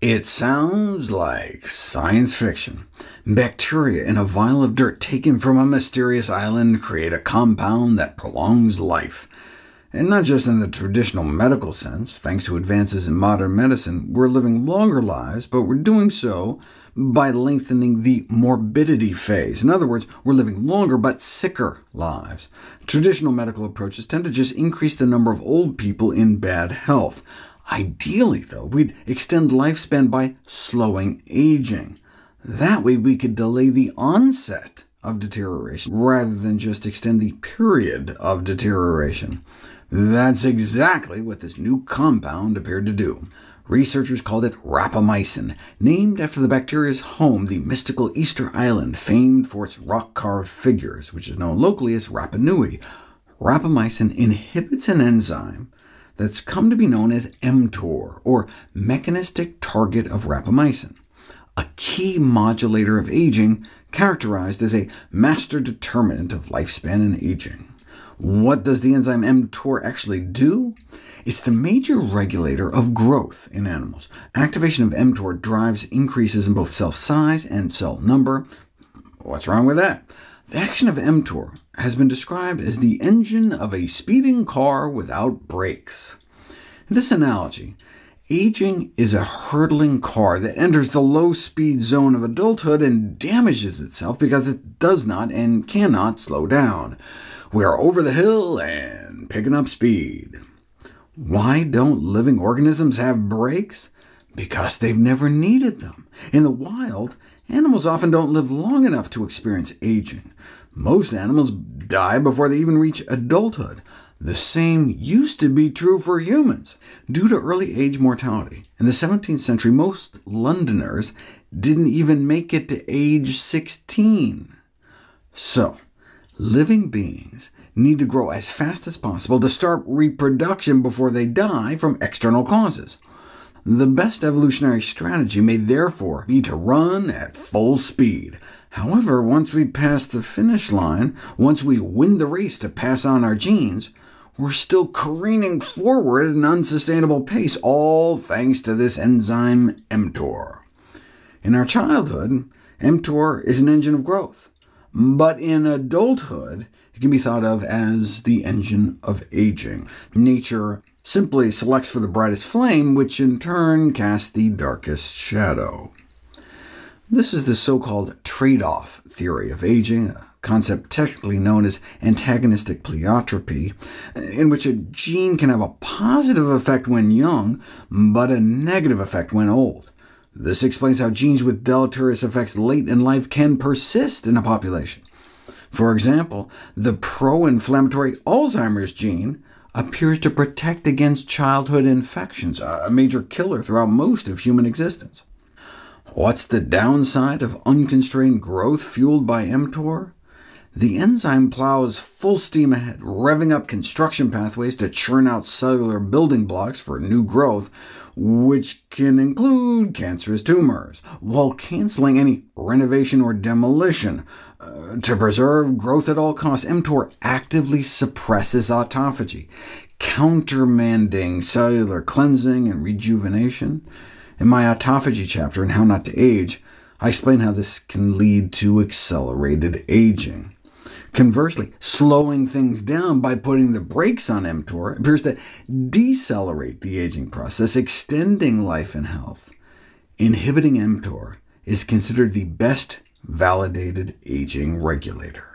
It sounds like science fiction. Bacteria in a vial of dirt taken from a mysterious island create a compound that prolongs life. And not just in the traditional medical sense. Thanks to advances in modern medicine, we're living longer lives, but we're doing so by lengthening the morbidity phase. In other words, we're living longer but sicker lives. Traditional medical approaches tend to just increase the number of old people in bad health. Ideally, though, we'd extend lifespan by slowing aging. That way we could delay the onset of deterioration, rather than just extend the period of deterioration. That's exactly what this new compound appeared to do. Researchers called it rapamycin, named after the bacteria's home, the mystical Easter island, famed for its rock-carved figures, which is known locally as Rapa Nui. Rapamycin inhibits an enzyme that's come to be known as mTOR, or mechanistic target of rapamycin, a key modulator of aging characterized as a master determinant of lifespan and aging. What does the enzyme mTOR actually do? It's the major regulator of growth in animals. Activation of mTOR drives increases in both cell size and cell number. What's wrong with that? The action of mTOR has been described as the engine of a speeding car without brakes. In this analogy, aging is a hurtling car that enters the low-speed zone of adulthood and damages itself because it does not and cannot slow down. We are over the hill and picking up speed. Why don't living organisms have brakes? Because they've never needed them. In the wild, animals often don't live long enough to experience aging. Most animals die before they even reach adulthood. The same used to be true for humans. Due to early age mortality, in the 17th century, most Londoners didn't even make it to age 16. So, living beings need to grow as fast as possible to start reproduction before they die from external causes. The best evolutionary strategy may therefore be to run at full speed. However, once we pass the finish line, once we win the race to pass on our genes, we're still careening forward at an unsustainable pace, all thanks to this enzyme mTOR. In our childhood, mTOR is an engine of growth, but in adulthood, it can be thought of as the engine of aging. Nature simply selects for the brightest flame, which in turn casts the darkest shadow. This is the so-called trade-off theory of aging, a concept technically known as antagonistic pleiotropy, in which a gene can have a positive effect when young, but a negative effect when old. This explains how genes with deleterious effects late in life can persist in a population. For example, the pro-inflammatory Alzheimer's gene appears to protect against childhood infections, a major killer throughout most of human existence. What's the downside of unconstrained growth fueled by mTOR? The enzyme plows full steam ahead, revving up construction pathways to churn out cellular building blocks for new growth, which can include cancerous tumors, while canceling any renovation or demolition. To preserve growth at all costs, mTOR actively suppresses autophagy, countermanding cellular cleansing and rejuvenation. In my autophagy chapter in How Not to Age, I explain how this can lead to accelerated aging. Conversely, slowing things down by putting the brakes on mTOR appears to decelerate the aging process, extending life and health. Inhibiting mTOR is considered the best validated aging regulator.